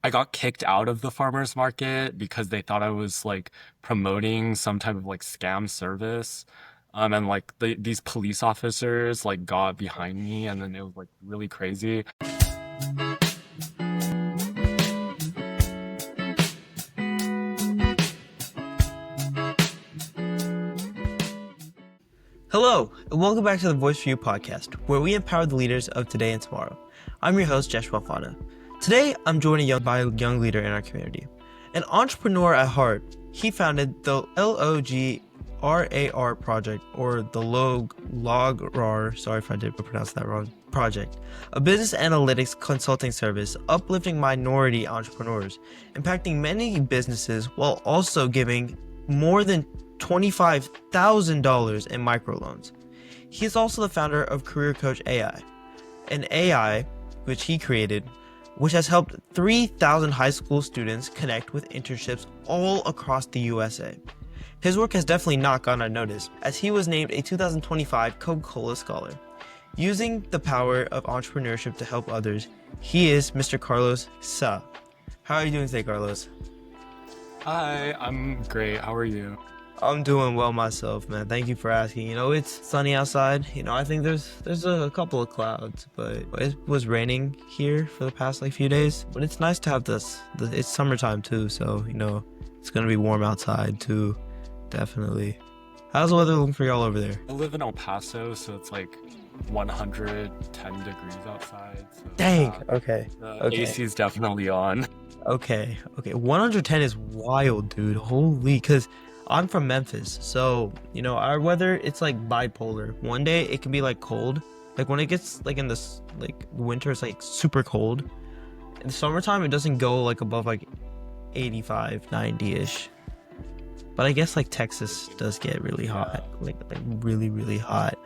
I got kicked out of the farmers market because they thought I was like promoting some type of like scam service. And like these police officers like got behind me and then it was like really crazy. Hello, and welcome back to the Voice for You podcast, where we empower the leaders of today and tomorrow. I'm your host, Jesh Malfana. Today, I'm joined by a young leader in our community. An entrepreneur at heart, he founded the Lograr project, or the Lograr, sorry if I did pronounce that wrong, project, a business analytics consulting service uplifting minority entrepreneurs, impacting many businesses while also giving more than $25,000 in microloans. He is also the founder of Career Coach AI, an AI which he created, which has helped 3,000 high school students connect with internships all across the USA. His work has definitely not gone unnoticed, as he was named a 2025 Coca-Cola Scholar. Using the power of entrepreneurship to help others, he is Mr. Carlos Suh. How are you doing today, Carlos? Hi, I'm great. How are you? I'm doing well myself, man. Thank you for asking. It's sunny outside. I think there's a couple of clouds, but it was raining here for the past few days. But it's nice to have this. It's summertime too, so it's gonna be warm outside too. Definitely. How's the weather looking for y'all over there? I live in El Paso, so it's like 110 degrees outside. So Dang. yeah, Okay. the Okay. AC is definitely on. Okay. 110 is wild, dude. Holy, cause I'm from Memphis, so our weather, it's like bipolar. One day it can be cold, when it gets in this winter, it's super cold. In the summertime, it doesn't go above 85, 90-ish. But I guess Texas does get really hot, really, really hot.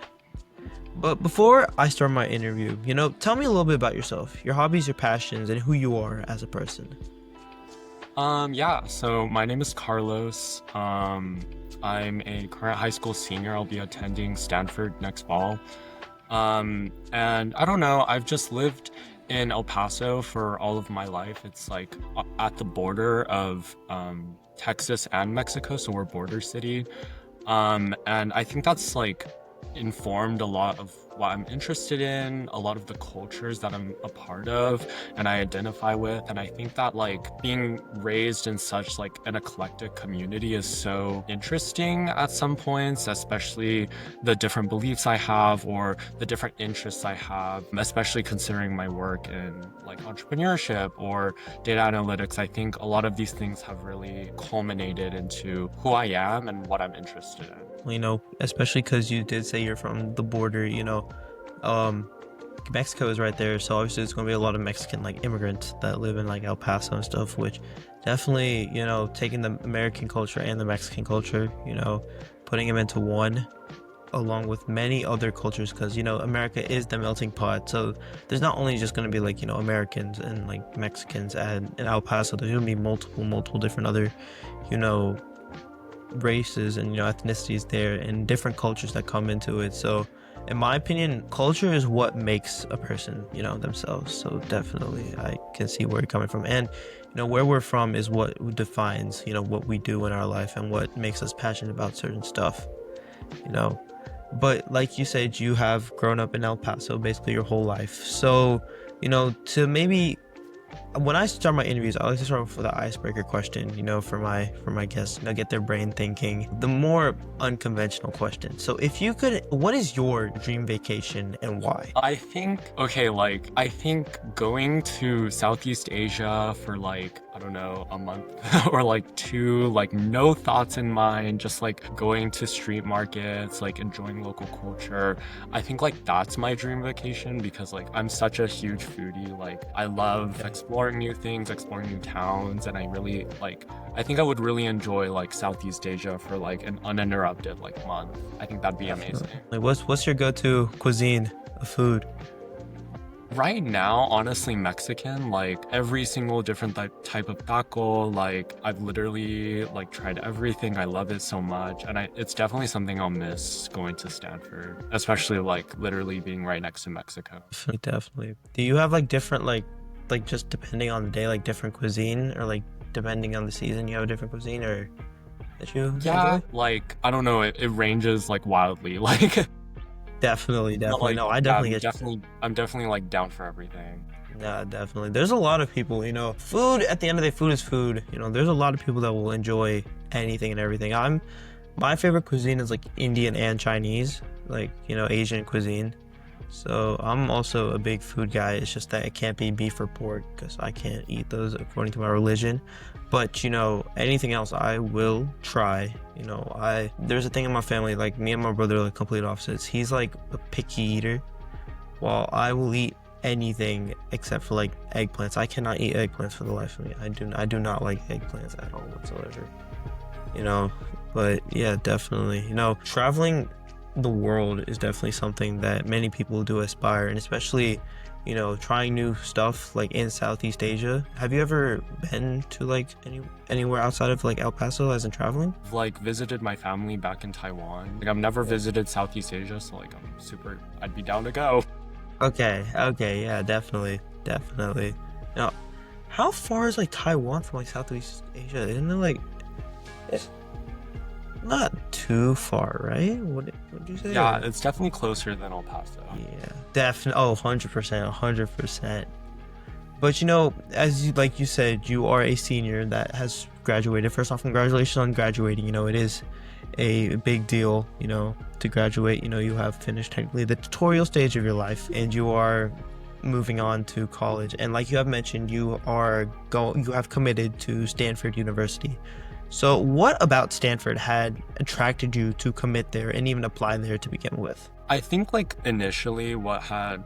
But before I start my interview, tell me a little bit about yourself, your hobbies, your passions, and who you are as a person. Yeah, so my name is Carlos. I'm a current high school senior. I'll be attending Stanford next fall. And I don't know, I've just lived in El Paso for all of my life. It's at the border of Texas and Mexico, so we're border city. And I think that's informed a lot of what I'm interested in, a lot of the cultures that I'm a part of and I identify with. And I think that being raised in such an eclectic community is so interesting at some points, especially the different beliefs I have or the different interests I have, especially considering my work in entrepreneurship or data analytics. I think a lot of these things have really culminated into who I am and what I'm interested in. Especially because you did say you're from the border, um, Mexico is right there, so obviously there's going to be a lot of Mexican immigrants that live in El Paso and stuff, which definitely, taking the American culture and the Mexican culture, putting them into one along with many other cultures, because America is the melting pot. So there's not only just going to be Americans and Mexicans and in El Paso, there's going to be multiple different other races and ethnicities there and different cultures that come into it. So in my opinion, culture is what makes a person themselves. So definitely I can see where you're coming from, and where we're from is what defines what we do in our life and what makes us passionate about certain stuff. But like you said, you have grown up in El Paso basically your whole life. So to maybe, when I start my interviews, I like to start off with an icebreaker question, for my guests, get their brain thinking. The more unconventional question. So if you could, what is your dream vacation and why? I think going to Southeast Asia for I don't know, a month or two, no thoughts in mind, just going to street markets, enjoying local culture. I think that's my dream vacation because I'm such a huge foodie. I love exploring new things, exploring new towns, and I really I think I would really enjoy Southeast Asia for an uninterrupted month. I think that'd be amazing. What's your go-to cuisine of food? Right now, honestly, Mexican, every single different type of taco, I've literally tried everything. I love it so much. And it's definitely something I'll miss going to Stanford, especially literally being right next to Mexico. Definitely. Do you have different like just depending on the day, like different cuisine, or like depending on the season, you have a different cuisine or that you Yeah, enjoy? like I don't know, it ranges like wildly. Like Definitely, but definitely. like No, I yeah, definitely get you. I'm definitely like down for everything. Yeah, definitely. There's a lot of people, food at the end of the day, food is food. There's a lot of people that will enjoy anything and everything. My favorite cuisine is like Indian and Chinese, like, Asian cuisine. So I'm also a big food guy. It's just that it can't be beef or pork because I can't eat those according to my religion. But anything else I will try. I there's a thing in my family, like me and my brother are like complete opposites. He's like a picky eater, while I will eat anything except for like eggplants. I cannot eat eggplants for the life of me. I do not like eggplants at all whatsoever. You know, but yeah, definitely. Traveling the world is definitely something that many people do aspire, and especially, trying new stuff like in Southeast Asia. Have you ever been to like anywhere outside of like El Paso as in traveling? I've like visited my family back in Taiwan. Like I've never visited Southeast Asia, so like I'd be down to go. Okay, okay, yeah, definitely, definitely. Now, how far is like Taiwan from like Southeast Asia? Isn't it like it's not too far, right? What did you say? Yeah, it's definitely closer than El Paso. Yeah, definitely. Oh, 100%, 100%. But as you said, you are a senior that has graduated. First off, congratulations on graduating. It is a big deal, to graduate. You have finished technically the tutorial stage of your life, and you are moving on to college. And like you have mentioned, you have committed to Stanford University. So what about Stanford had attracted you to commit there and even apply there to begin with? I think like initially what had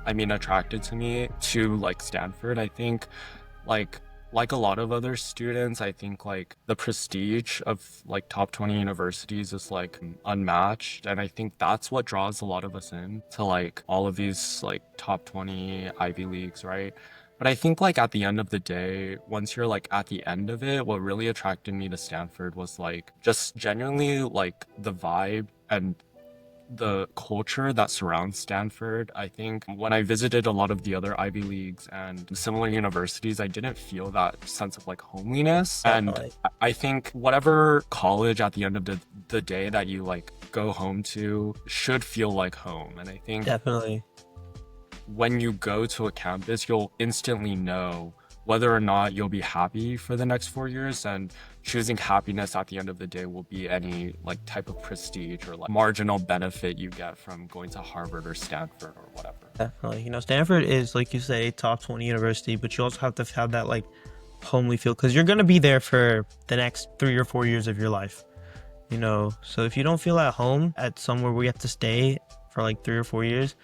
attracted to me to like Stanford, I think like a lot of other students, I think like the prestige of like top 20 universities is like unmatched. And I think that's what draws a lot of us in to like all of these like top 20 Ivy Leagues, right? But I think like at the end of the day, once you're like at the end of it, what really attracted me to Stanford was like just genuinely like the vibe and the culture that surrounds Stanford. I think when I visited a lot of the other Ivy Leagues and similar universities, I didn't feel that sense of like homeliness. And Definitely, I think whatever college at the end of the day that you like go home to should feel like home. And I think definitely. when you go to a campus, you'll instantly know whether or not you'll be happy for the next 4 years, and choosing happiness at the end of the day will be any like type of prestige or like marginal benefit you get from going to Harvard or Stanford or whatever. Definitely. Stanford is, like you say, a top 20 university, but you also have to have that like homely feel because you're going to be there for the next 3 or 4 years of your life. So if you don't feel at home at somewhere where you have to stay for like 3 or 4 years,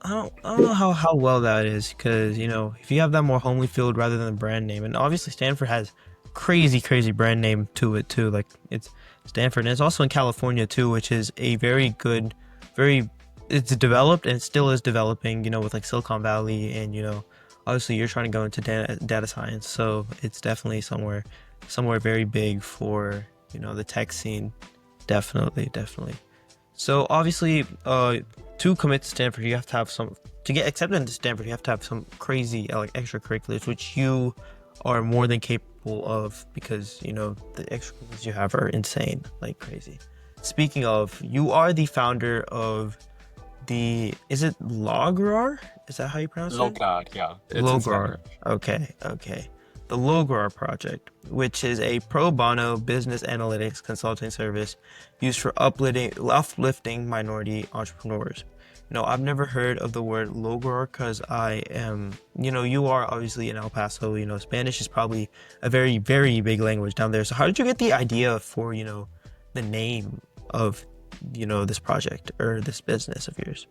I don't know how well that is because, if you have that more homely feel rather than the brand name, and obviously Stanford has crazy, crazy brand name to it too. Like it's Stanford, and it's also in California too, which is a very good, very it's developed and still is developing, with like Silicon Valley and obviously you're trying to go into data science, so it's definitely somewhere very big for the tech scene. Definitely, definitely. So obviously, to commit to Stanford, you have to have some to get accepted into Stanford. You have to have some crazy like extracurriculars, which you are more than capable of because the extracurriculars you have are insane, like crazy. Speaking of, you are the founder of is it Lograr? Is that how you pronounce it? Lograr, yeah, it's in Lograr. Spanish. Okay, okay. The Lograr project, which is a pro bono business analytics consulting service used for uplifting minority entrepreneurs. I've never heard of the word Lograr because I am, you are obviously in El Paso. Spanish is probably a very, very big language down there. So how did you get the idea for, the name of, this project or this business of yours?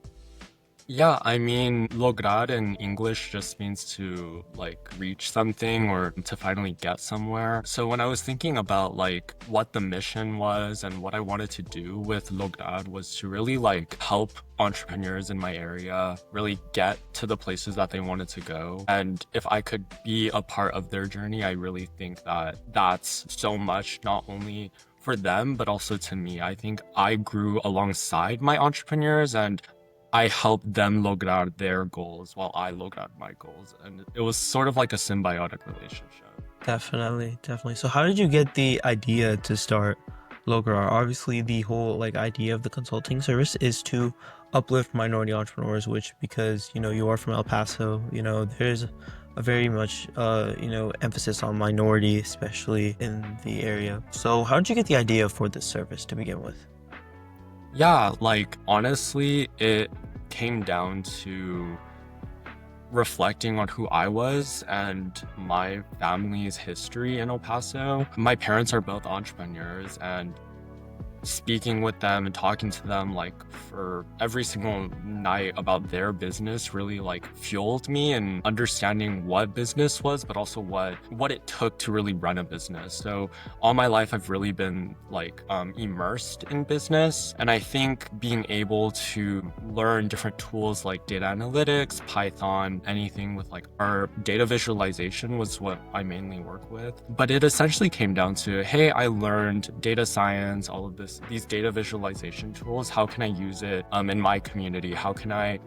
Yeah, lograr in English just means to like reach something or to finally get somewhere. So when I was thinking about like what the mission was and what I wanted to do with Lograr was to really like help entrepreneurs in my area really get to the places that they wanted to go. And if I could be a part of their journey, I really think that that's so much, not only for them, but also to me. I think I grew alongside my entrepreneurs, and I helped them lograr their goals while I lograr my goals. And it was sort of like a symbiotic relationship. Definitely, definitely. So how did you get the idea to start Lograr? Obviously, the whole like idea of the consulting service is to uplift minority entrepreneurs, which because you are from El Paso, there's a very much emphasis on minority, especially in the area. So how did you get the idea for this service to begin with? Yeah, like honestly, it came down to reflecting on who I was and my family's history in El Paso. My parents are both entrepreneurs, and speaking with them and talking to them like for every single night about their business really like fueled me and understanding what business was, but also what it took to really run a business. So all my life I've really been like immersed in business, and I think being able to learn different tools like data analytics, Python, anything with like our data visualization was what I mainly work with. But it essentially came down to, hey, I learned data science, all of these data visualization tools. How can I use it in my community? How can I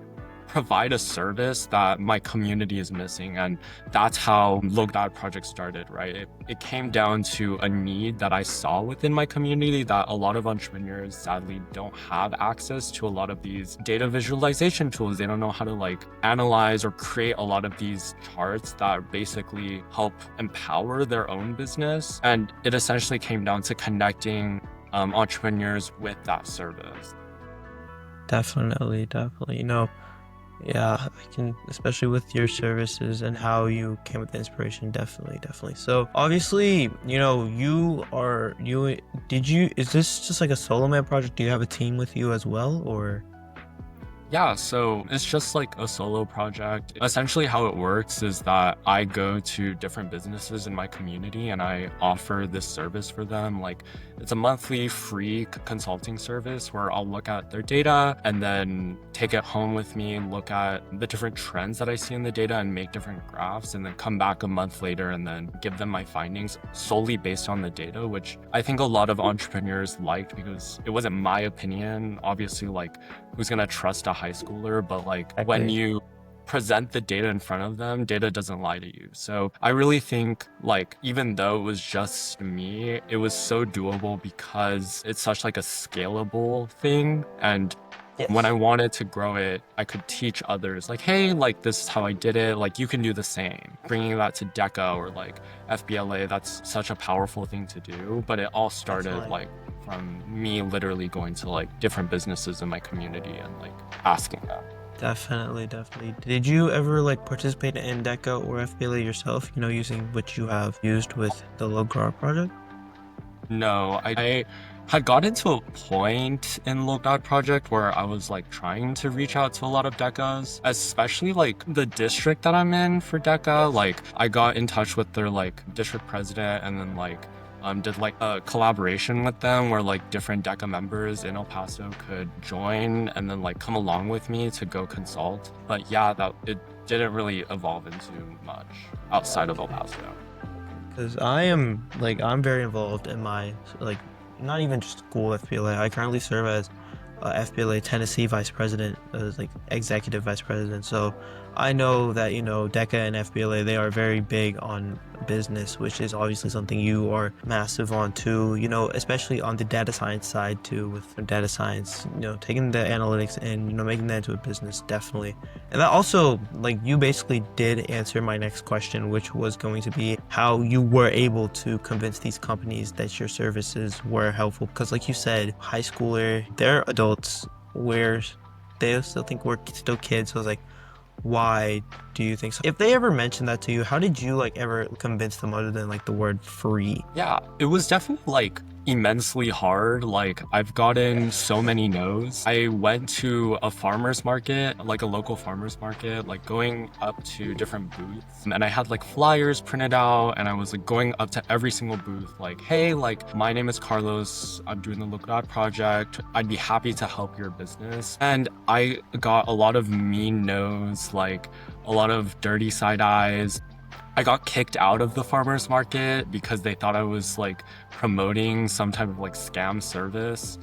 provide a service that my community is missing? And that's how Lograr project started, right? It came down to a need that I saw within my community, that a lot of entrepreneurs sadly don't have access to a lot of these data visualization tools. They don't know how to like analyze or create a lot of these charts that basically help empower their own business. And it essentially came down to connecting entrepreneurs with that service. Definitely, definitely. Yeah, I can, especially with your services and how you came with the inspiration. Definitely, definitely. So obviously, is this just like a solo man project? Do you have a team with you as well, or? Yeah, so it's just like a solo project. Essentially, how it works is that I go to different businesses in my community and I offer this service for them. Like, it's a monthly free consulting service where I'll look at their data and then take it home with me, look at the different trends that I see in the data and make different graphs, and then come back a month later and then give them my findings solely based on the data, which I think a lot of entrepreneurs liked because it wasn't my opinion. Obviously, like, who's gonna trust a high schooler? But like when Exactly. you present the data in front of them, data doesn't lie to you. So I really think like even though it was just me, it was so doable because it's such like a scalable thing. And when I Yes. wanted to grow it, I could teach others like, hey, like this is how I did it. Like you can do the same. Bringing that to DECA or like FBLA, that's such a powerful thing to do. But it all started Definitely. like from me literally going to like different businesses in my community and like asking them. Definitely, definitely. Did you ever like participate in DECA or FBLA yourself, using what you have used with the Lograr project? No, I had gotten to a point in Lograr project where I was like trying to reach out to a lot of DECAs, especially like the district that I'm in for DECA. Like I got in touch with their like district president and then like did like a collaboration with them where like different DECA members in El Paso could join and then like come along with me to go consult. But yeah, that it didn't really evolve into much outside of El Paso. Because I'm very involved in my like not even just school FBLA. I currently serve as FBLA Tennessee vice president, as like executive vice president. So I know that DECA and FBLA, they are very big on business, which is obviously something you are massive on too. Especially on the data science side too, with data science. Taking the analytics and making that into a business, definitely. And that also, like, you basically did answer my next question, which was going to be how you were able to convince these companies that your services were helpful. Because, like you said, high schooler, they're adults, where they still think we're still kids. So it's like, why do you think so? If they ever mentioned that to you, how did you like ever convince them other than like the word free? Yeah, it was definitely like immensely hard. Like I've gotten so many no's. I went to a farmer's market, like a local farmer's market, like going up to different booths, and I had like flyers printed out and I was like going up to every single booth like, hey, like my name is Carlos, I'm doing the Lograr project, I'd be happy to help your business. And I got a lot of mean no's, like a lot of dirty side eyes. I got kicked out of the farmer's market because they thought I was like promoting some type of like scam service.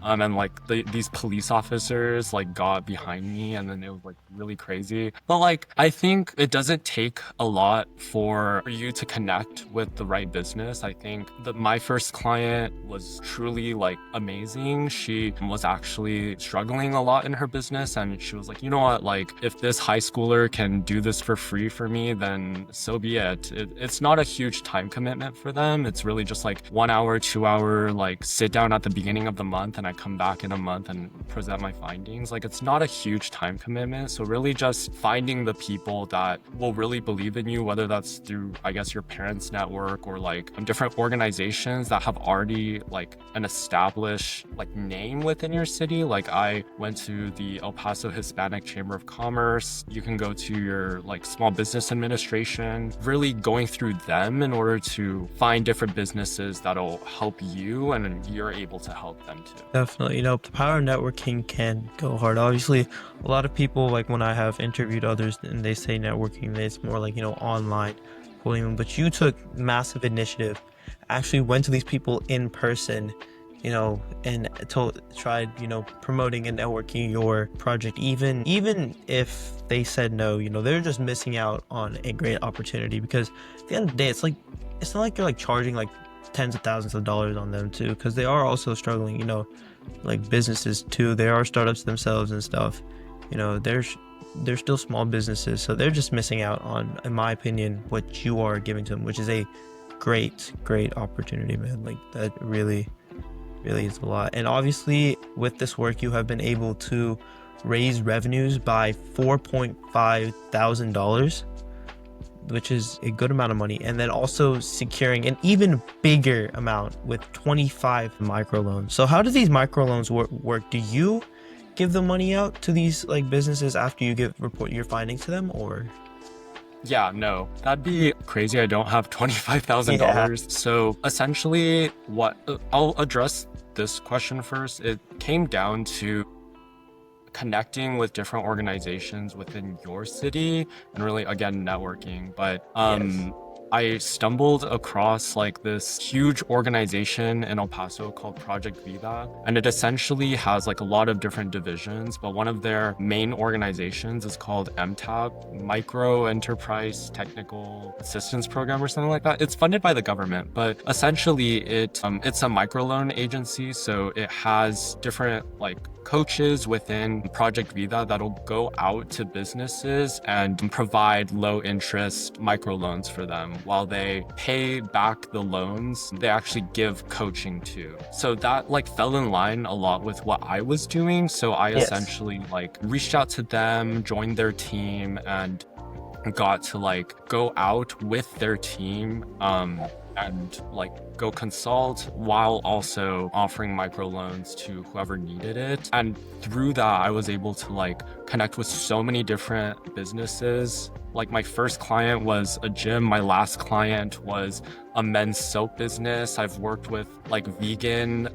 And like these police officers like got behind me, and then it was like really crazy. But like I think it doesn't take a lot for you to connect with the right business. I think that my first client was truly like amazing. She was actually struggling a lot in her business, and she was like, you know what, like if this high schooler can do this for free for me, then so be it. It's not a huge time commitment for them. It's really just like 1 hour, 2 hour, like sit down at the beginning of the month, and I come back in a month and present my findings. Like it's not a huge time commitment. So really just finding the people that will really believe in you, whether that's through, I guess, your parents' network or like different organizations that have already like an established like name within your city. Like I went to the El Paso Hispanic Chamber of Commerce. You can go to your like small business administration, really going through them in order to find different businesses that'll help you, and you're able to help them too. Definitely, the power of networking can go hard. Obviously, a lot of people, like when I have interviewed others and they say networking, it's more like, online pulling them. But you took massive initiative, actually went to these people in person, and tried, promoting and networking your project. Even if they said no, they're just missing out on a great opportunity, because at the end of the day, it's not like you're like charging like tens of thousands of dollars on them too, because they are also struggling, like businesses too. They are startups themselves and stuff. They're still small businesses, so they're just missing out on, in my opinion, what you are giving to them, which is a great opportunity, man. Like that really is a lot. And obviously with this work, you have been able to raise revenues by $4.5 thousand, which is a good amount of money, and then also securing an even bigger amount with 25 microloans. So how do these microloans work? Do you give the money out to these like businesses after you report your findings to them, or? Yeah, no, that'd be crazy. I don't have $25,000. So essentially I'll address this question first. It came down to connecting with different organizations within your city and really, again, networking. But Yes. I stumbled across like this huge organization in El Paso called Project Vida, and it essentially has like a lot of different divisions, but one of their main organizations is called MTAP, Micro Enterprise Technical Assistance Program or something like that. It's funded by the government, but essentially it's a microloan agency, so it has different like coaches within Project Vida that'll go out to businesses and provide low interest microloans for them. While they pay back the loans, they actually give coaching too. So that like fell in line a lot with what I was doing. So I Yes. essentially like reached out to them, joined their team, and got to like go out with their team and like go consult while also offering microloans to whoever needed it. And through that, I was able to like connect with so many different businesses. Like my first client was a gym. My last client was a men's soap business. I've worked with like a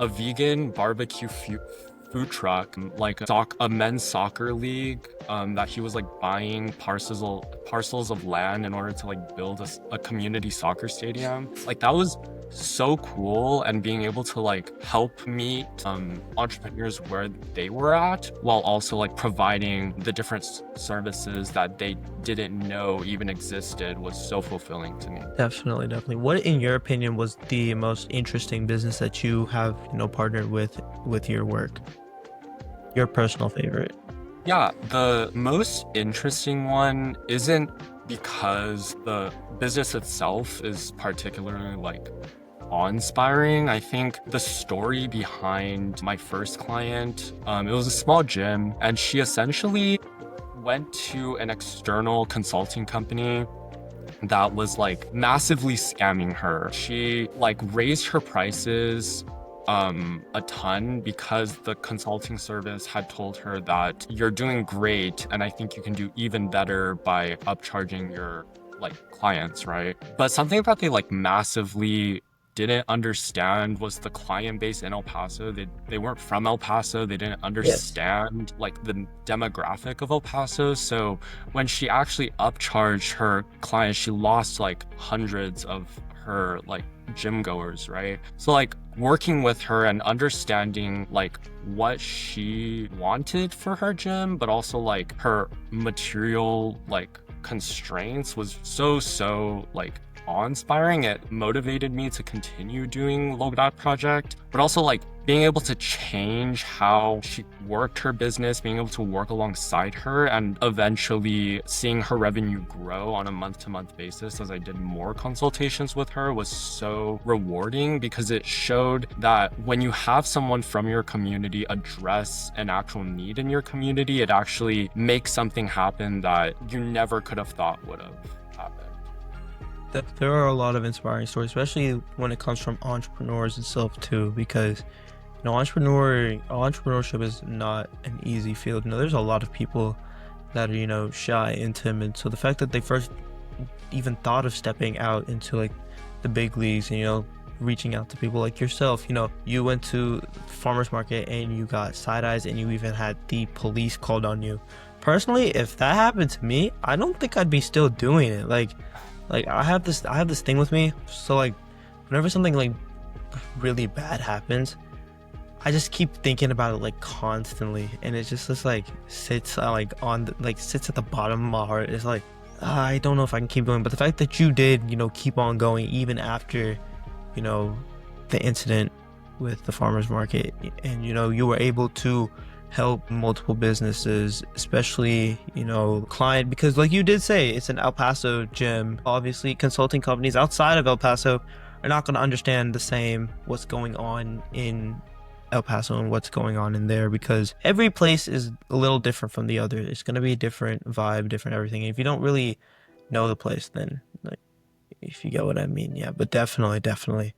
vegan barbecue food truck, like a men's soccer league, that he was like buying parcels of land in order to like build a community soccer stadium. Like that was so cool, and being able to like help meet entrepreneurs where they were at while also like providing the different services that they didn't know even existed was so fulfilling to me. Definitely. What, in your opinion, was the most interesting business that you have, partnered with your work? Your personal favorite? Yeah, the most interesting one isn't because the business itself is particularly like awe-inspiring. I think the story behind my first client, it was a small gym, and she essentially went to an external consulting company that was like massively scamming her. She like raised her prices a ton because the consulting service had told her that you're doing great, and I think you can do even better by upcharging your like clients, right? But something that they like massively didn't understand was the client base in El Paso. They weren't from El Paso. They didn't Yes. understand like the demographic of El Paso. So when she actually upcharged her clients, she lost like hundreds of her like gym goers, right? So like working with her and understanding like what she wanted for her gym, but also like her material like constraints was so like awe-inspiring. It motivated me to continue doing Lograr project, but also like being able to change how she worked her business, being able to work alongside her, and eventually seeing her revenue grow on a month-to-month basis as I did more consultations with her was so rewarding, because it showed that when you have someone from your community address an actual need in your community, it actually makes something happen that you never could have thought would have happened. There are a lot of inspiring stories, especially when it comes from entrepreneurs itself too, because entrepreneurship is not an easy field. There's a lot of people that are, shy and timid. So the fact that they first even thought of stepping out into like the big leagues and, reaching out to people like yourself, you went to farmers market and you got side eyes and you even had the police called on you. Personally, if that happened to me, I don't think I'd be still doing it. Like I have this thing with me. So like whenever something like really bad happens, I just keep thinking about it like constantly, and it just like sits sits at the bottom of my heart. It's like I don't know if I can keep going, but the fact that you did, keep on going even after, you know, the incident with the farmers market, and you were able to help multiple businesses, especially client, because like you did say, it's an El Paso gym. Obviously consulting companies outside of El Paso are not going to understand the same what's going on in El Paso and what's going on in there, because every place is a little different from the other. It's going to be a different vibe, different everything. And if you don't really know the place, then like, if you get what I mean. Yeah, but definitely,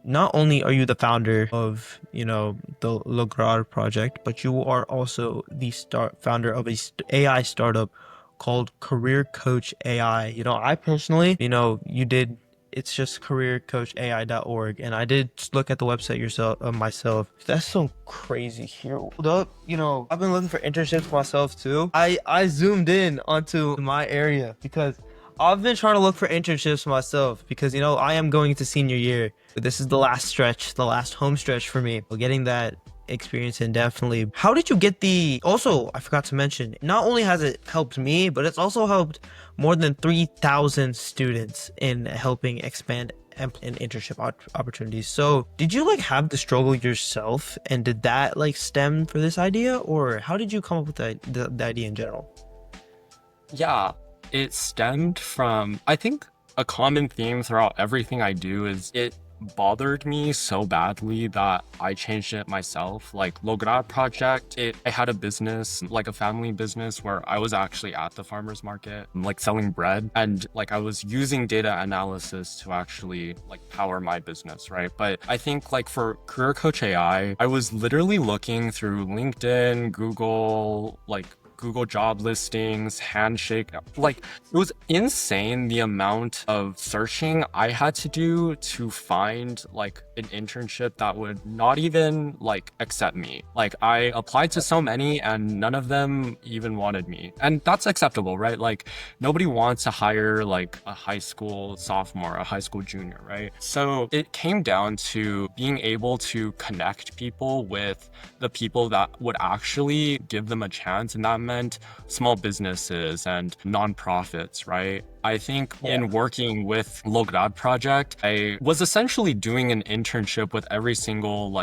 not only are you the founder of the Lograr project, but you are also the founder of a AI startup called Career Coach AI. I personally, you did, it's just careercoachai.org, and I did look at the website myself. That's so crazy. Here, hold up. I've been looking for internships myself too. I zoomed in onto my area because I've been trying to look for internships myself, because I am going into senior year. This is the last stretch, the last home stretch for me. Getting that experience in, definitely. How did you get also, I forgot to mention, not only has it helped me, but it's also helped more than 3,000 students in helping expand and internship opportunities. So did you have the struggle yourself, and did that stem for this idea, or how did you come up with the idea in general? Yeah, it stemmed from, I think a common theme throughout everything I do is it bothered me so badly that I changed it myself. Like Lograr project, I had a business, like a family business, where I was actually at the farmer's market, like selling bread, and like I was using data analysis to actually like power my business, right? But I think like for Career Coach AI, I was literally looking through LinkedIn, Google job listings, Handshake. Like, it was insane the amount of searching I had to do to find like an internship that would not even like accept me. Like, I applied to so many and none of them even wanted me. And that's acceptable, right? Like, nobody wants to hire like a high school sophomore, a high school junior, right? So it came down to being able to connect people with the people that would actually give them a chance, and that meant small businesses and nonprofits, right? I think in working with Lograr project, I was essentially doing an internship with every single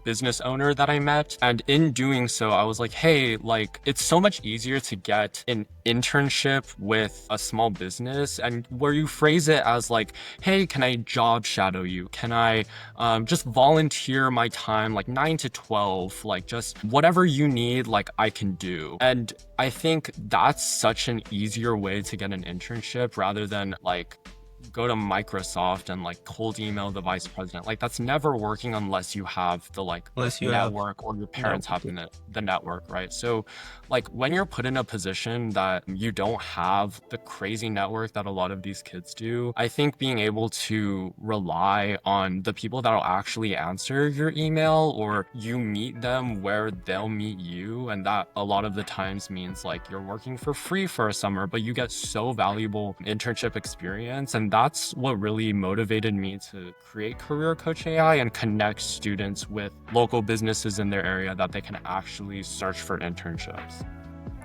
business owner that I met. And in doing so, I was like, hey, like, it's so much easier to get an internship with a small business, and where you phrase it as like, hey, can I job shadow you? Can I just volunteer my time, like 9 to 12, like just whatever you need, like I can do. And I think that's such an easier way to get an internship rather than like go to Microsoft and like cold email the vice president. Like that's never working unless you have the like Unless you have network or your parents network. have the network, right? So like when you're put in a position that you don't have the crazy network that a lot of these kids do, I think being able to rely on the people that'll actually answer your email, or you meet them where they'll meet you, and that a lot of the times means like you're working for free for a summer, but you get so valuable internship experience. And that's what really motivated me to create Career Coach AI and connect students with local businesses in their area that they can actually search for internships.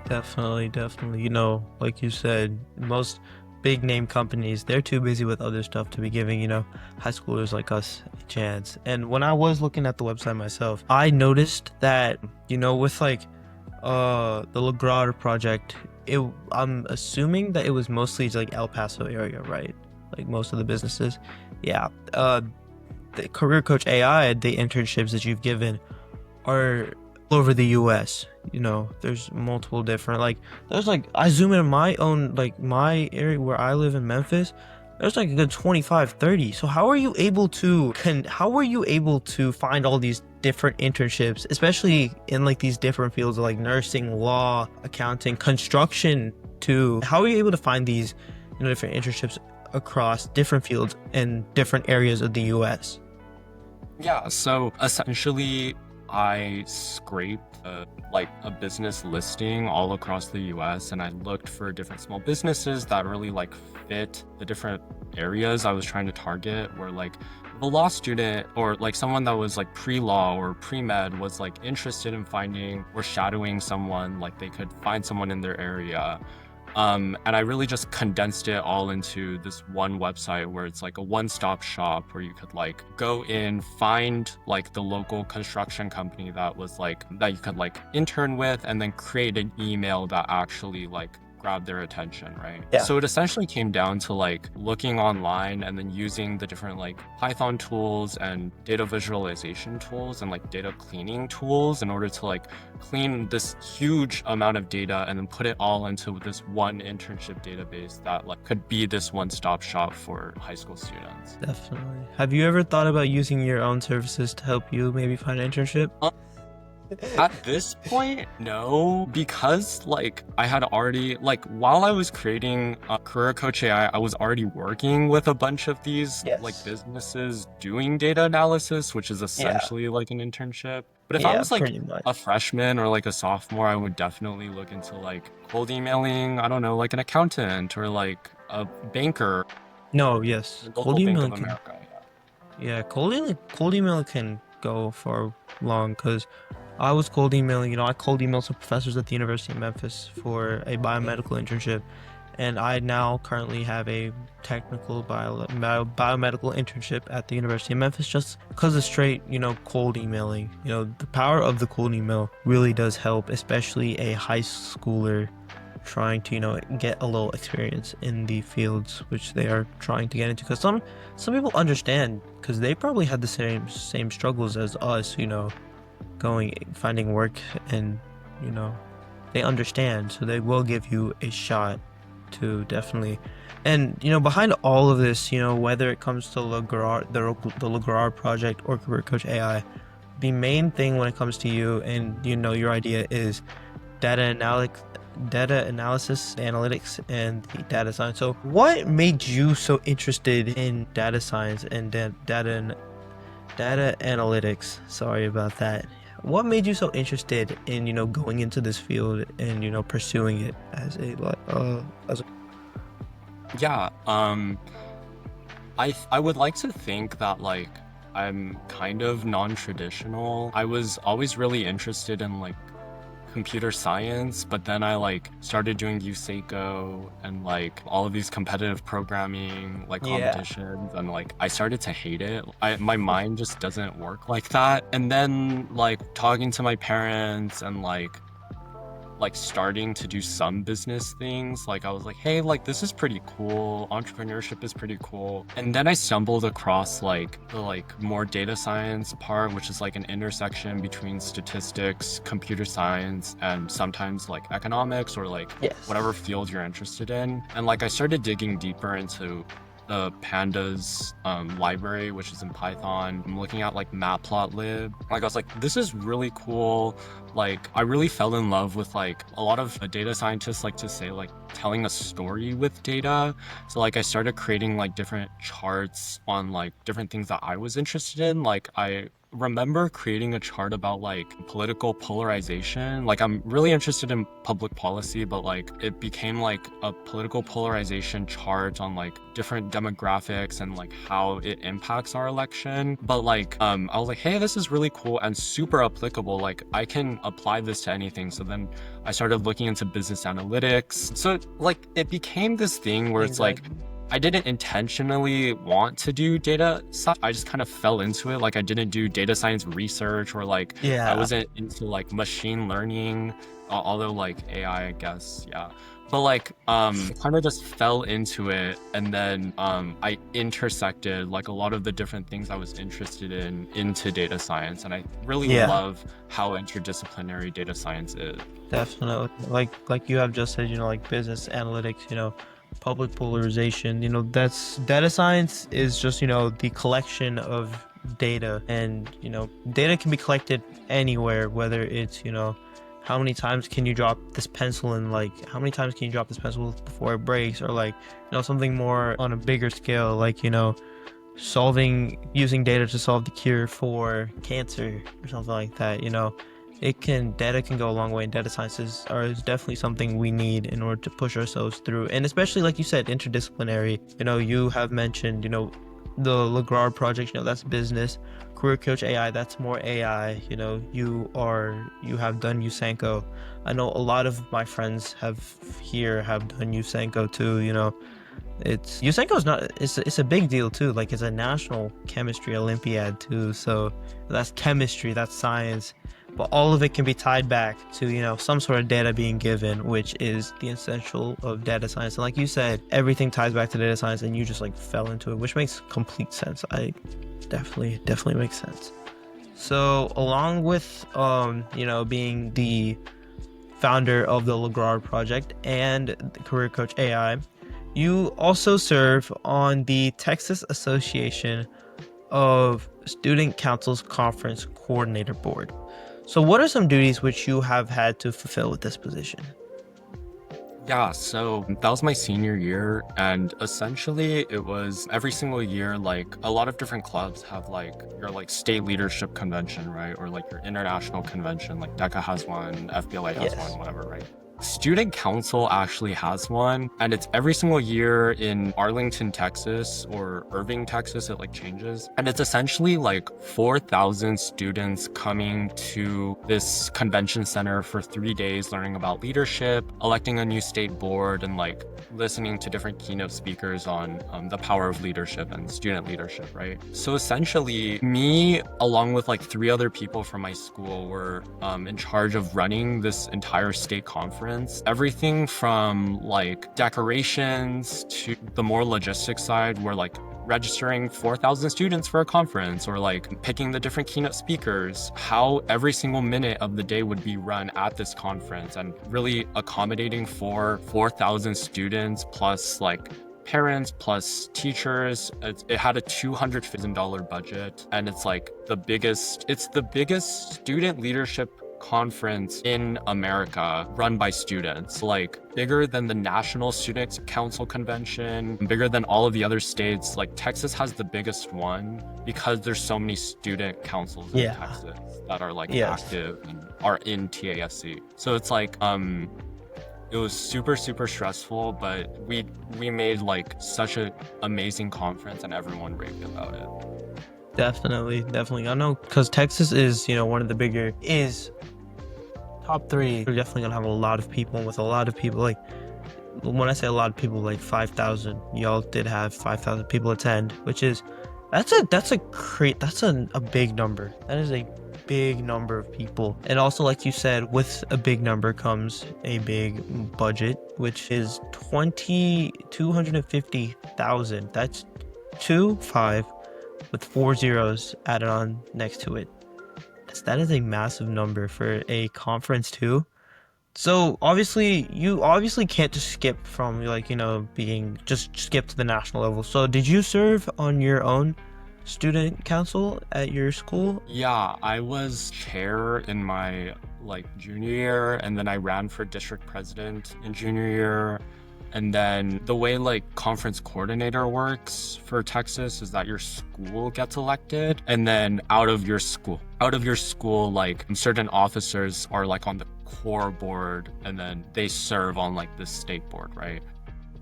Definitely, definitely. You know, like you said, most big name companies, they're too busy with other stuff to be giving, high schoolers like us a chance. And when I was looking at the website myself, I noticed that, with like the Lograr project, I'm assuming that it was mostly like El Paso area, right? Like most of the businesses. Yeah. The Career Coach AI, the internships that you've given are all over the US. There's multiple different, like, there's like, I zoom in my own, like my area where I live in Memphis, there's like a good 25, 30. So how are you able to find all these different internships, especially in like these different fields like nursing, law, accounting, construction too? How are you able to find these, different internships across different fields and different areas of the US? Yeah, so essentially, I scraped like a business listing all across the US, and I looked for different small businesses that really like fit the different areas I was trying to target, where like the law student or like someone that was like pre-law or pre-med was like interested in finding or shadowing someone, like they could find someone in their area. And I really just condensed it all into this one website where it's like a one-stop shop where you could like go in, find like the local construction company that was like that you could like intern with, and then create an email that actually like grab their attention, right? Yeah. So it essentially came down to like looking online and then using the different like Python tools and data visualization tools and like data cleaning tools in order to like clean this huge amount of data and then put it all into this one internship database that like could be this one-stop shop for high school students. Definitely. Have you ever thought about using your own services to help you maybe find an internship? At this point, no, because like I had already like while I was creating Career Coach AI, I was already working with a bunch of these like Yes. businesses doing data analysis, which is Yeah. essentially like an internship. But if I Yeah, was like pretty much. a freshman or like a sophomore, I would definitely look into like cold emailing, I don't know, like an accountant or like a banker, No, yes. the Cold local Bank email of can, America. yeah, cold email can go for long because I was cold emailing, I cold emailed some professors at the University of Memphis for a biomedical internship, and I now currently have a technical biomedical internship at the University of Memphis just because of straight, cold emailing. The power of the cold email really does help, especially a high schooler trying to, get a little experience in the fields which they are trying to get into. Because some people understand because they probably had the same struggles as us, finding work, and you know they understand, so they will give you a shot to definitely. And behind all of this, whether it comes to Lograr, the Lograr project or Career Coach AI, the main thing when it comes to you and your idea is data analysis, analytics, and the data science. So what made you so interested in data science and data analytics? Sorry about that. What made you so interested in going into this field and pursuing it as a Yeah, I would like to think that like I'm kind of non-traditional. I was always really interested in like computer science, but then I like started doing USECO and like all of these competitive programming like yeah. competitions, and like I started to hate it. My mind just doesn't work like that. And then like talking to my parents and like starting to do some business things, like I was like, hey, like this is pretty cool, entrepreneurship is pretty cool. And then I stumbled across like the like more data science part, which is like an intersection between statistics, computer science, and sometimes like economics or like Yes. whatever field you're interested in. And like I started digging deeper into the pandas library, which is in Python. I'm looking at like matplotlib. Like I was like, this is really cool. Like I really fell in love with like a lot of data scientists like to say like telling a story with data. So like I started creating like different charts on like different things that I was interested in. Like I remember creating a chart about like political polarization. Like I'm really interested in public policy, but like it became like a political polarization chart on like different demographics and like how it impacts our election. But like I was like, hey, this is really cool and super applicable. Like I can apply this to anything. So then I started looking into business analytics. So like it became this thing where it's like Exactly. I didn't intentionally want to do data science. I just kind of fell into it. Like I didn't do data science research or like I Yeah. wasn't into like machine learning, although like AI, I guess, yeah. But like kind of just fell into it and then I intersected like a lot of the different things I was interested in into data science and I really Yeah. love how interdisciplinary data science is. Definitely. Like you have just said, like business analytics, public polarization, that's data science is just, the collection of data and, data can be collected anywhere, whether it's, how many times can you drop this pencil and like how many times can you drop this pencil before it breaks or like, something more on a bigger scale, like, using data to solve the cure for cancer or something like that, data can go a long way, and data sciences is definitely something we need in order to push ourselves through, and especially like you said, interdisciplinary. You have mentioned, the Lograr project, that's business. Career Coach AI, that's more AI. You have done Usenko. I know a lot of my friends have done Usenko too. It's Yusenko is not it's a big deal too. Like it's a national chemistry Olympiad too. So that's chemistry, that's science. But all of it can be tied back to, some sort of data being given, which is the essential of data science. And like you said, everything ties back to data science and you just like fell into it, which makes complete sense. I definitely makes sense. So along with being the founder of the Lograr project and the Career Coach AI, you also serve on the Texas Association of Student Council's Conference Coordinator Board. So, what are some duties which you have had to fulfill with this position? Yeah, so that was my senior year, and essentially it was every single year, like a lot of different clubs have like your like state leadership convention, right? Or like your international convention, like DECA has one, FBLA has Yes. one, whatever, right? Student Council actually has one, and it's every single year in Arlington, Texas, or Irving, Texas. It like changes, and it's essentially like 4,000 students coming to this convention center for 3 days, learning about leadership, electing a new state board, and like listening to different keynote speakers on the power of leadership and student leadership, right? So essentially, me along with like 3 other people from my school were in charge of running this entire state conference. Everything from like decorations to the more logistics side, where like registering 4,000 students for a conference or like picking the different keynote speakers, how every single minute of the day would be run at this conference and really accommodating for 4,000 students plus like parents plus teachers. It had a $250,000 budget and it's the biggest student leadership conference in America run by students, like bigger than the National Student Council Convention, bigger than all of the other states. Like Texas has the biggest one because there's so many student councils in Yeah. Texas that are like Yes. active and are in TASC. So it's like it was super super stressful, but we made like such an amazing conference and everyone raved about it. Definitely. I know because Texas is, one of the bigger, is top three. We're definitely gonna have a lot of people, and with a lot of people, like when I say a lot of people, like 5,000. Y'all did have 5,000 people attend, which is that's a big number. That is a big number of people. And also, like you said, with a big number comes a big budget, which is 250,000. That's 25 with 4 zeros added on next to it. That is a massive number for a conference too. So obviously, you obviously can't just skip from like, being just skip to the national level. So did you serve on your own student council at your school? Yeah, I was chair in my like junior year, and then I ran for district president in junior year. And then the way like conference coordinator works for Texas is that your school gets elected, and then out of your school, like certain officers are like on the core board, and then they serve on like the state board, right?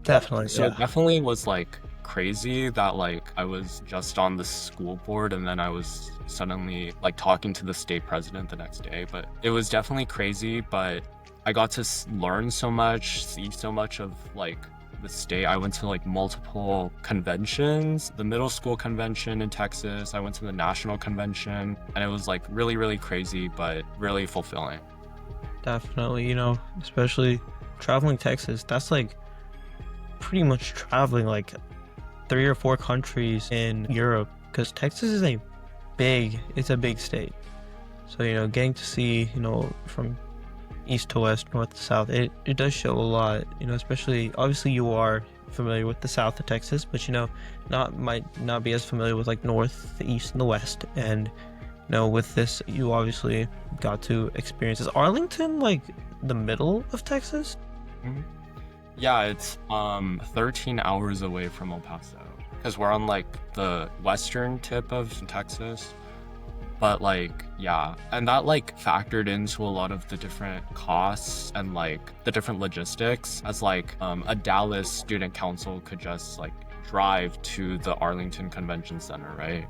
Definitely, So it yeah. definitely was like crazy that like I was just on the school board and then I was suddenly like talking to the state president the next day. But it was definitely crazy, but I got to learn so much, see so much of like the state. I went to like multiple conventions, the middle school convention in Texas. I went to the national convention, and it was like really, really crazy, but really fulfilling. Definitely, especially traveling Texas, that's like pretty much traveling like 3 or 4 countries in Europe because Texas is it's a big state. So, getting to see, from east to west, north to south, it does show a lot, especially obviously you are familiar with the south of Texas, but not might not be as familiar with like north, the east, and the west. And with this, you obviously got to experience. Is Arlington like the middle of Texas? Mhm. Yeah, it's 13 hours away from El Paso because we're on like the western tip of Texas. But like, yeah, and that like factored into a lot of the different costs and like the different logistics, as like a Dallas student council could just like drive to the Arlington Convention Center, right?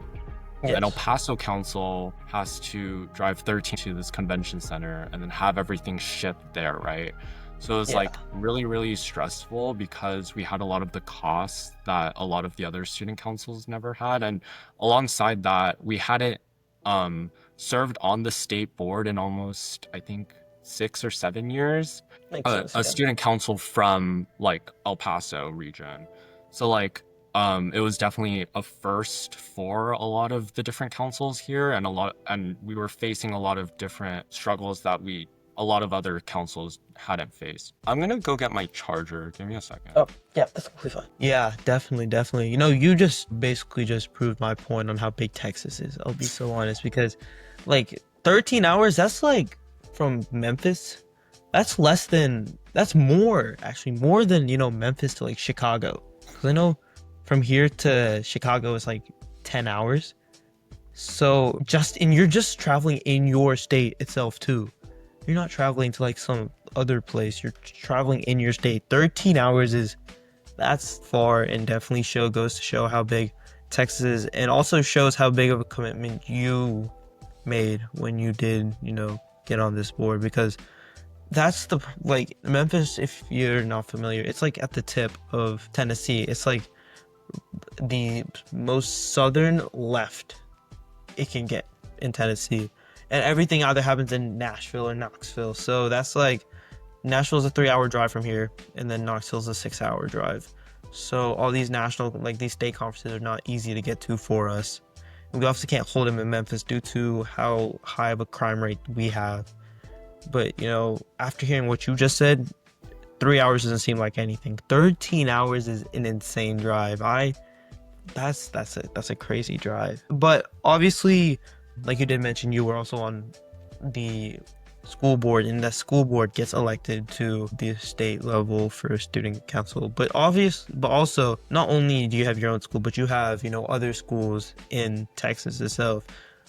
An El Yes. Paso council has to drive 13 to this convention center and then have everything shipped there, right? So it was Yeah. like really, really stressful because we had a lot of the costs that a lot of the other student councils never had. And alongside that, we hadn't served on the state board in almost, I think, 6 or 7 years. Makes A sense, yeah. student council from like El Paso region. So like it was definitely a first for a lot of the different councils here, and we were facing a lot of different struggles that a lot of other councils hadn't faced. I'm gonna go get my charger. Give me a second. Oh, yeah, that's completely fine. Yeah, definitely, definitely. You just basically just proved my point on how big Texas is. I'll be so honest because, like, 13 hours, that's like from Memphis. That's more, actually, more than, Memphis to like Chicago. Because I know from here to Chicago is like 10 hours. So you're just traveling in your state itself too. You're not traveling to like some other place. You're traveling in your state. 13 hours that's far, and definitely goes to show how big Texas is, and also shows how big of a commitment you made when you did, get on this board, because that's the like Memphis, if you're not familiar, it's like at the tip of Tennessee. It's like the most southern left it can get in Tennessee. And everything either happens in Nashville or Knoxville. So that's like Nashville's a 3 hour drive from here, and then Knoxville's a 6 hour drive. So all these these state conferences are not easy to get to for us. And we obviously can't hold them in Memphis due to how high of a crime rate we have. But after hearing what you just said, 3 hours doesn't seem like anything. 13 hours is an insane drive. That's a crazy drive. But obviously, like you did mention, you were also on the school board, and that school board gets elected to the state level for student council. But also, not only do you have your own school, but you have, other schools in Texas itself.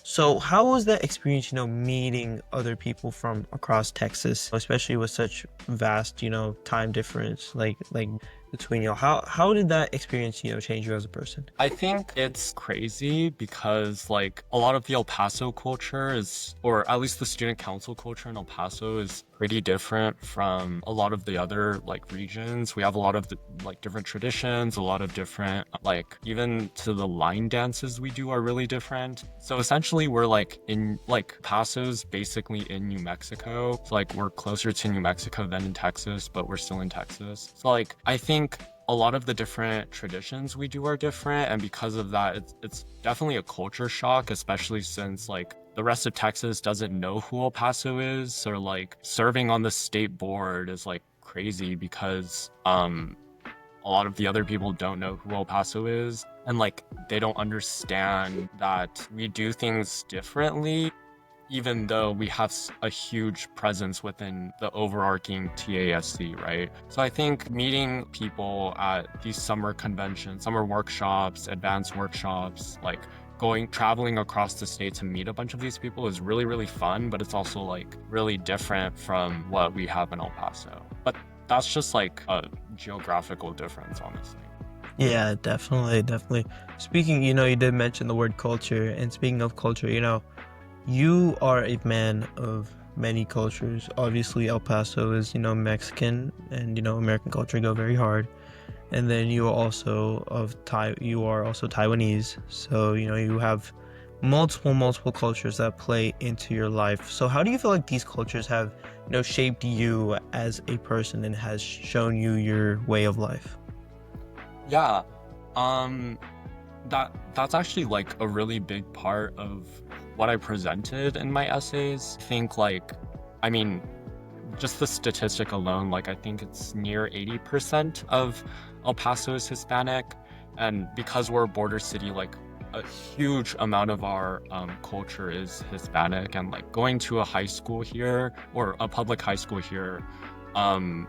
So how was that experience, meeting other people from across Texas, especially with such vast, time difference, like between y'all? How did that experience, change you as a person? I think it's crazy because like a lot of the El Paso culture is, or at least the student council culture in El Paso is pretty different from a lot of the other like regions. We have a lot of like different traditions, a lot of different like even to the line dances we do are really different. So essentially we're like in like Paso's basically in New Mexico. So like we're closer to New Mexico than in Texas, but we're still in Texas. So like I think a lot of the different traditions we do are different, and because of that it's definitely a culture shock, especially since like the rest of Texas doesn't know who El Paso is, or like serving on the state board is like crazy because a lot of the other people don't know who El Paso is, and like they don't understand that we do things differently even though we have a huge presence within the overarching TASC, right? So I think meeting people at these summer conventions, summer workshops, advanced workshops, like traveling across the state to meet a bunch of these people is really, really fun, but it's also like really different from what we have in El Paso. But that's just like a geographical difference, honestly. Yeah, definitely, definitely. Speaking, you did mention the word culture, and speaking of culture, you are a man of many cultures. Obviously, El Paso is, Mexican, and American culture go very hard. And then you are also you are also Taiwanese. So, you have multiple cultures that play into your life. So how do you feel like these cultures have, shaped you as a person and has shown you your way of life? Yeah, um, that's actually like a really big part of what I presented in my essays. I think like, I mean, just the statistic alone, like I think it's near 80% of El Paso is Hispanic, and because we're a border city, like a huge amount of our culture is Hispanic. And like going to a high school here or a public high school here, um,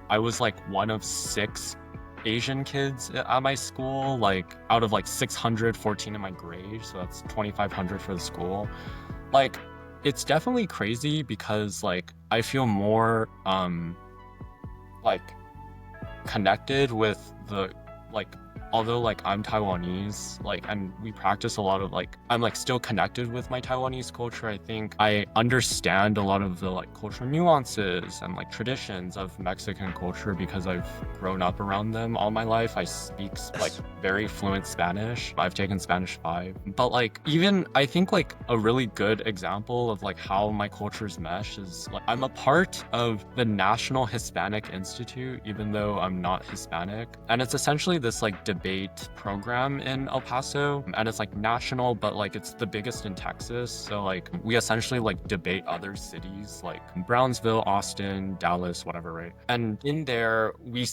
I was like one of six Asian kids at my school, like out of like 614 in my grade, so that's 2,500 for the school. Like, it's definitely crazy because like I feel more like connected with the like although like I'm Taiwanese, like and we practice a lot of like I'm like still connected with my Taiwanese culture. I think I understand a lot of the like cultural nuances and like traditions of Mexican culture because I've grown up around them all my life. I speak like very fluent Spanish. I've taken Spanish 5. But like even I think like a really good example of like how my cultures mesh is like I'm a part of the National Hispanic Institute, even though I'm not Hispanic. And it's essentially this like debate program in El Paso, and it's like national, but like it's the biggest in Texas. So like we essentially like debate other cities like Brownsville, Austin, Dallas, whatever, right? And in there we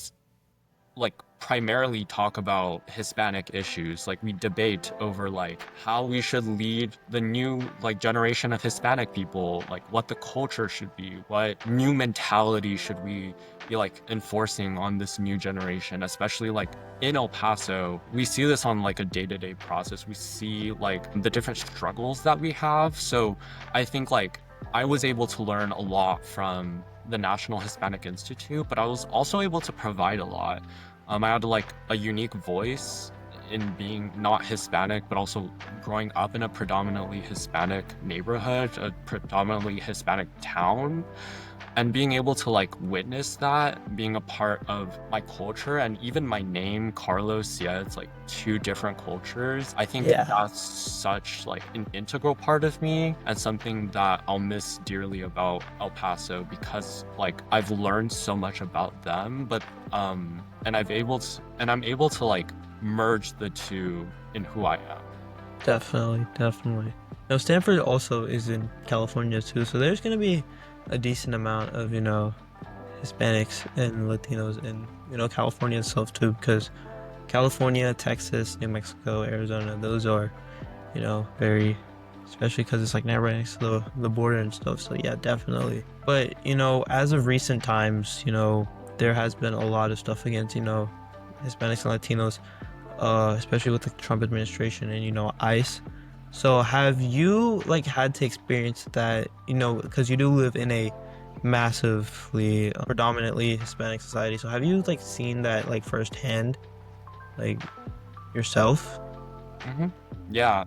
like primarily talk about Hispanic issues. Like we debate over like how we should lead the new like generation of Hispanic people, like what the culture should be, what new mentality should we be like enforcing on this new generation, especially like in El Paso. We see this on like a day-to-day process. We see like the different struggles that we have. So I think like I was able to learn a lot from the National Hispanic Institute, but I was also able to provide a lot. I had like a unique voice in being not Hispanic, but also growing up in a predominantly Hispanic neighborhood, a predominantly Hispanic town, and being able to like witness that, being a part of my culture, and even my name, Carlos Suh, it's like two different cultures. I think Yeah, that's such like an integral part of me and something that I'll miss dearly about El Paso because like I've learned so much about them, but I'm able to like merge the two in who I am. definitely, definitely. Now, Stanford also is in California too, so there's gonna be a decent amount of, Hispanics and Latinos in, California itself too, because California, Texas, New Mexico, Arizona, those are, very, especially because it's like right next to the border and stuff. So yeah, definitely. But, as of recent times, there has been a lot of stuff against, Hispanics and Latinos, especially with the Trump administration and, ICE. So have you like had to experience that, because you do live in a massively predominantly Hispanic society. So have you like seen that like firsthand, like yourself? hmm Yeah,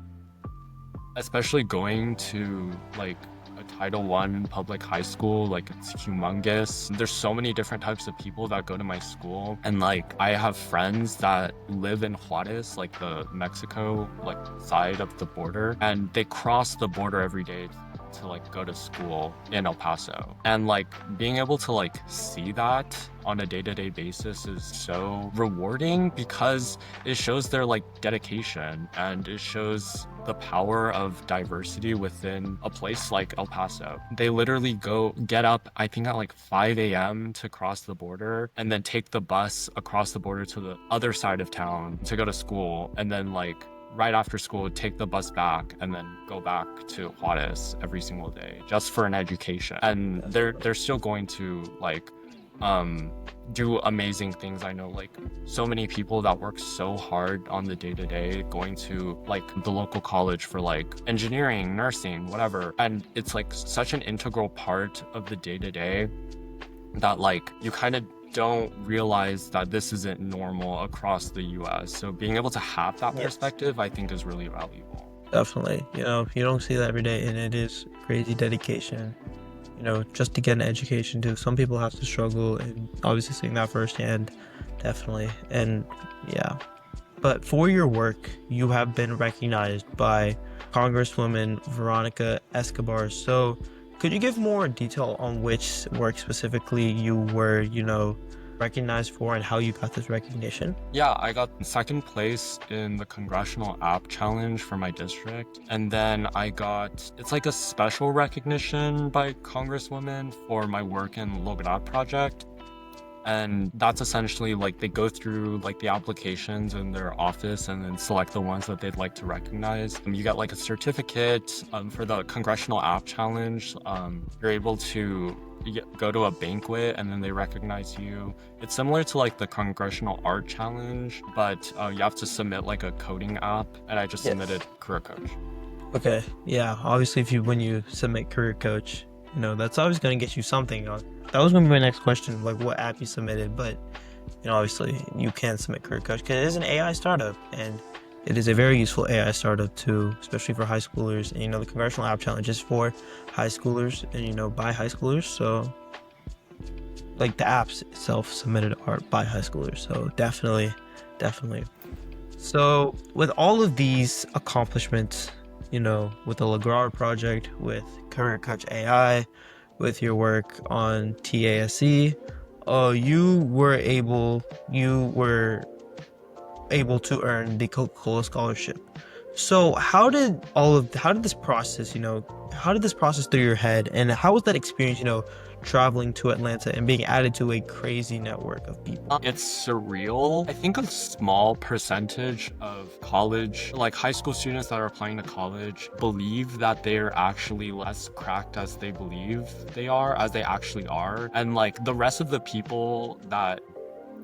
especially going to like a Title One public high school, like it's humongous. There's so many different types of people that go to my school, and like I have friends that live in Juarez, like the Mexico like side of the border, and they cross the border every day to like go to school in El Paso. And like being able to like see that on a day-to-day basis is so rewarding because it shows their like dedication and it shows the power of diversity within a place like El Paso. They literally get up, I think at like 5 a.m. to cross the border and then take the bus across the border to the other side of town to go to school, and then like right after school take the bus back and then go back to Juarez every single day just for an education. And they're still going to like do amazing things. I know like so many people that work so hard on the day-to-day going to like the local college for like engineering, nursing, whatever, and it's like such an integral part of the day-to-day that like you kind of don't realize that this isn't normal across the US. So being able to have that perspective, I think, is really valuable. Definitely. You don't see that every day, and it is crazy dedication. Just to get an education too. Some people have to struggle, and obviously seeing that firsthand, definitely. And yeah. But for your work, you have been recognized by Congresswoman Veronica Escobar. So could you give more detail on which work specifically you were, recognized for and how you got this recognition? Yeah, I got second place in the Congressional App Challenge for my district. And then it's like a special recognition by Congresswomen for my work in Lograr project. And that's essentially like they go through like the applications in their office and then select the ones that they'd like to recognize. You get like a certificate for the Congressional App Challenge. You're able to go to a banquet and then they recognize you. It's similar to like the Congressional Art Challenge, but you have to submit like a coding app, and I just submitted Career Coach. Okay, yeah. Obviously, when you submit Career Coach, that's always going to get you something. That was going to be my next question, like what app you submitted. But obviously, you can submit Career Coach because it is an AI startup, and it is a very useful AI startup too, especially for high schoolers. And the Congressional App Challenge is for high schoolers and by high schoolers. So, like the apps itself submitted are by high schoolers. So definitely. So with all of these accomplishments, with the Lograr project, with Career Coach AI, with your work on TASE, you were able to earn the Coca-Cola Scholarship. So how did this process, how did this process through your head, and how was that experience, traveling to Atlanta and being added to a crazy network of people? It's surreal. I think a small percentage of college, like high school students that are applying to college, believe that they're actually less cracked as they believe they are, as they actually are. And like the rest of the people that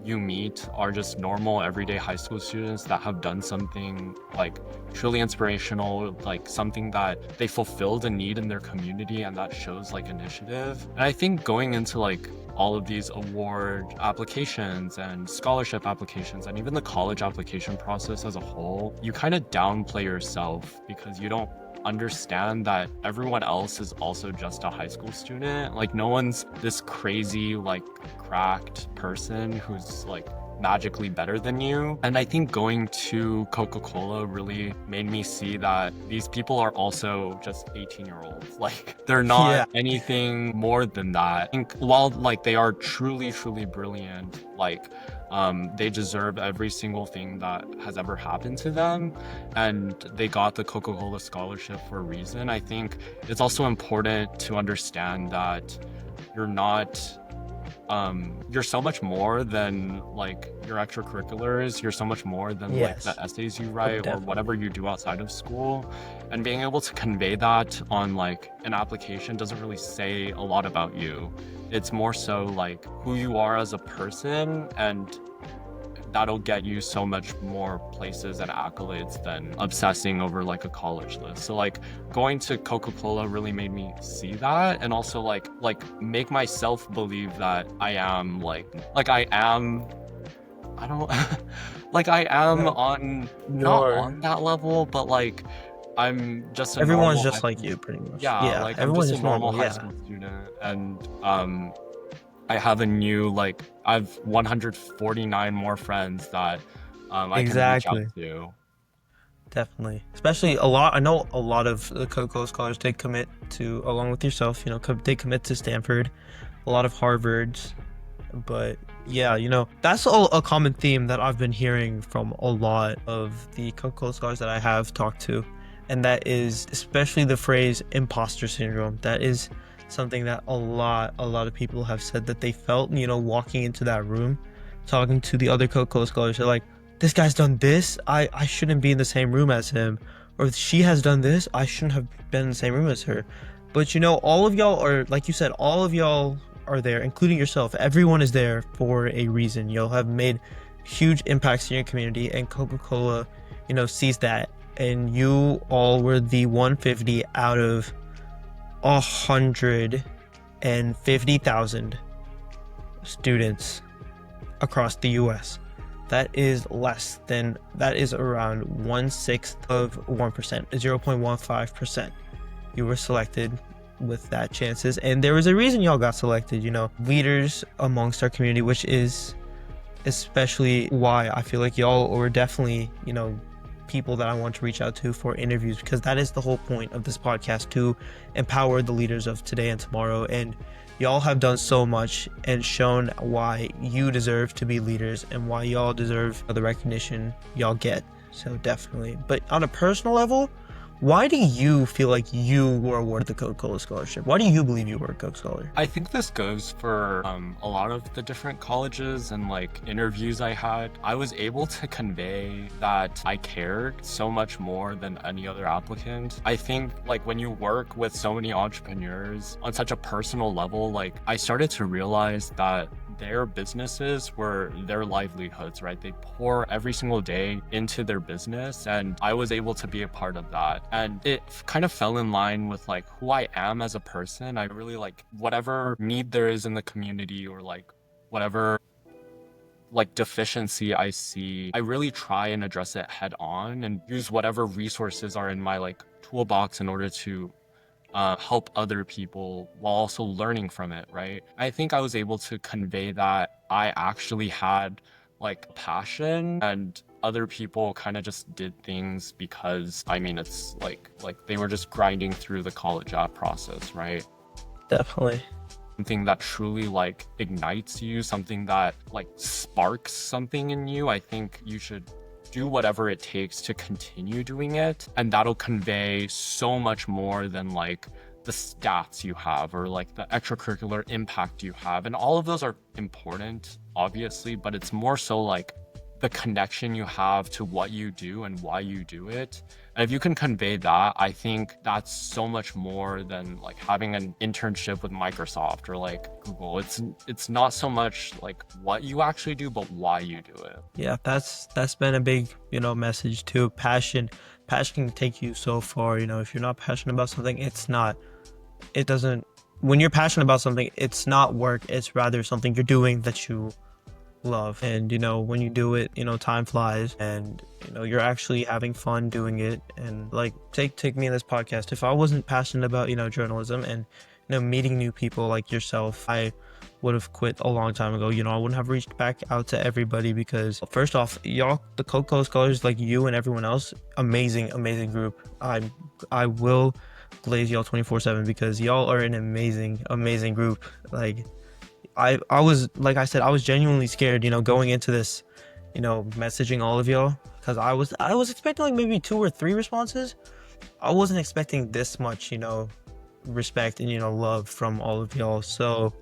you meet are just normal everyday high school students that have done something like truly inspirational, like something that they fulfilled a need in their community, and that shows like initiative. And I think going into like all of these award applications and scholarship applications and even the college application process as a whole, you kind of downplay yourself because you don't understand that everyone else is also just a high school student. Like no one's this crazy like cracked person who's like magically better than you. And I think going to Coca-Cola really made me see that these people are also just 18-year-olds. Like they're not anything more than that. I think while like they are truly brilliant, like they deserve every single thing that has ever happened to them, and they got the Coca-Cola Scholarship for a reason. I think it's also important to understand that you're not you're so much more than like your extracurriculars. You're so much more than like the essays you write or whatever you do outside of school. And being able to convey that on like an application doesn't really say a lot about you. It's more so like who you are as a person, and that'll get you so much more places and accolades than obsessing over like a college list. So like going to Coca-Cola really made me see that, and also like make myself believe that I am I am I don't like I am on not on that level, but like I'm just a everyone's normal just like you pretty much. like I'm everyone's just a normal normal, high school student, and I have I've 149 more friends that I can reach out to. Definitely. Especially I know a lot of the Coca-Cola scholars, they commit to, along with yourself, they commit to Stanford, a lot of Harvards. But yeah, that's a common theme that I've been hearing from a lot of the Coca-Cola scholars that I have talked to. And that is especially the phrase imposter syndrome. That is something that a lot of people have said that they felt, walking into that room, talking to the other Coca-Cola scholars. They're like, this guy's done this. I shouldn't be in the same room as him. Or she has done this. I shouldn't have been in the same room as her. But all of y'all are, like you said, all of y'all are there, including yourself. Everyone is there for a reason. You'll have made huge impacts in your community, and Coca-Cola, sees that. And you all were the 150 out of 150,000 students across the US. That is around 1/6 of 1%, 0.15%. You were selected with that chances, and there was a reason y'all got selected, leaders amongst our community, which is especially why I feel like y'all were definitely, people that I want to reach out to for interviews, because that is the whole point of this podcast, to empower the leaders of today and tomorrow. And y'all have done so much and shown why you deserve to be leaders and why y'all deserve the recognition y'all get. So definitely. But on a personal level, why do you feel like you were awarded the Coca-Cola Scholarship? Why do you believe you were a Coke Scholar? I think this goes for a lot of the different colleges and interviews I had. I was able to convey that I cared so much more than any other applicant. I think when you work with so many entrepreneurs on such a personal level, I started to realize that their businesses were their livelihoods, right? They pour every single day into their business, and I was able to be a part of that. And it kind of fell in line with who I am as a person. I really whatever need there is in the community, or whatever deficiency I see, I really try and address it head on and use whatever resources are in my toolbox in order to help other people while also learning from it, right? I think I was able to convey that I actually had passion, and other people kind of just did things because it's they were just grinding through the college app process, right? Definitely. Something that truly ignites you, something that sparks something in you. I think you should do whatever it takes to continue doing it, and that'll convey so much more than the stats you have, or the extracurricular impact you have. And all of those are important, obviously, but it's more so the connection you have to what you do and why you do it. And if you can convey that, I think that's so much more than having an internship with Microsoft or Google. It's not so much what you actually do, but why you do it. Yeah, that's been a big, message too. Passion can take you so far. If you're not passionate about something, when you're passionate about something, it's not work. It's rather something you're doing that you love. And when you do it, time flies, and you're actually having fun doing it. And take me in this podcast, if I wasn't passionate about journalism and meeting new people like yourself, I would have quit a long time ago. I wouldn't have reached back out to everybody, because first off, y'all, the Coca-Cola scholars, you and everyone else, amazing group. I will glaze y'all 24/7, because y'all are an amazing group. I was, like I said, I was genuinely scared, going into this, messaging all of y'all, because I was expecting maybe 2 or 3 responses. I wasn't expecting this much, respect and love from all of y'all. So,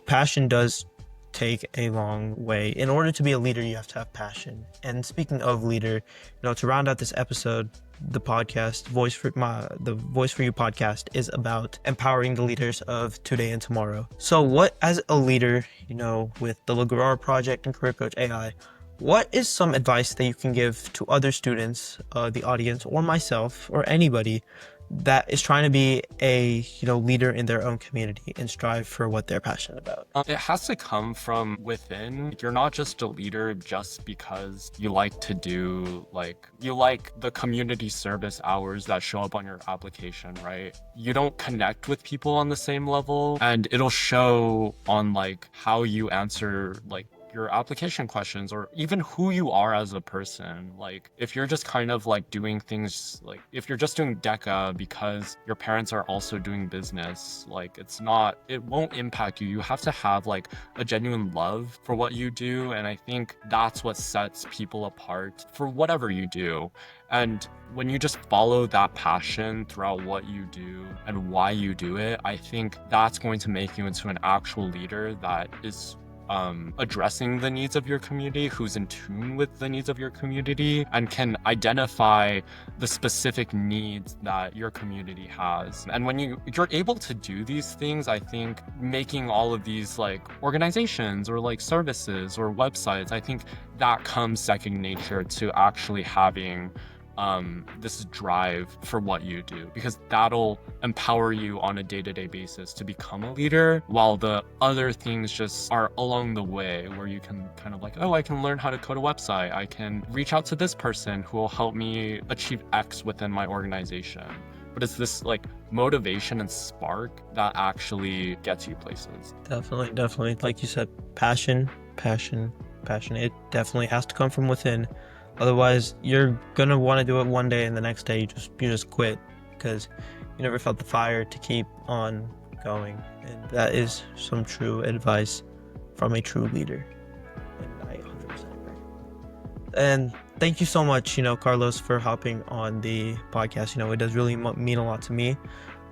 passion does take a long way. In order to be a leader, you have to have passion. And speaking of leader, to round out this episode, the podcast the Voice for You podcast is about empowering the leaders of today and tomorrow. So what, as a leader, with the Lograr project and Career Coach AI, what is some advice that you can give to other students, the audience, or myself, or anybody that is trying to be a leader in their own community and strive for what they're passionate about? It has to come from within. You're not just a leader just because you like to do the community service hours that show up on your application, right? You don't connect with people on the same level, and it'll show on how you answer your application questions, or even who you are as a person. Like if you're just kind of like doing things, like if you're just doing DECA because your parents are also doing business, like it won't impact you. You have to have like a genuine love for what you do, and I think that's what sets people apart for whatever you do. And when you just follow that passion throughout what you do and why you do it, I think that's going to make you into an actual leader that is addressing the needs of your community, who's in tune with the needs of your community, and can identify the specific needs that your community has. And when you're able to do these things, I think making all of these like organizations or like services or websites, I think that comes second nature to actually having this drive for what you do, because that'll empower you on a day-to-day basis to become a leader, while the other things just are along the way where you can kind of like, oh, I can learn how to code a website, I can reach out to this person who will help me achieve X within my organization. But it's this like motivation and spark that actually gets you places. Definitely. Like you said, passion. It definitely has to come from within. Otherwise, you're gonna want to do it one day, and the next day you just quit because you never felt the fire to keep on going. And that is some true advice from a true leader. And I 100% agree. And thank you so much, Carlos, for hopping on the podcast. It does really mean a lot to me.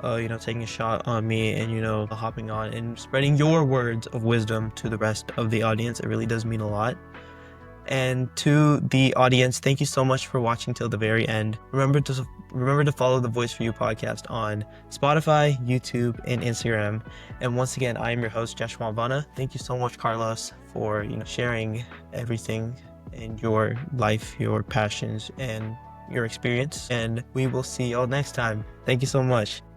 Taking a shot on me and hopping on and spreading your words of wisdom to the rest of the audience. It really does mean a lot. And to the audience, thank you so much for watching till the very end. Remember to follow the Voice for You podcast on Spotify, YouTube, and Instagram. And once again, I am your host, Jesh Malfana. Thank you so much, Carlos, for sharing everything in your life, your passions, and your experience. And we will see y'all next time. Thank you so much.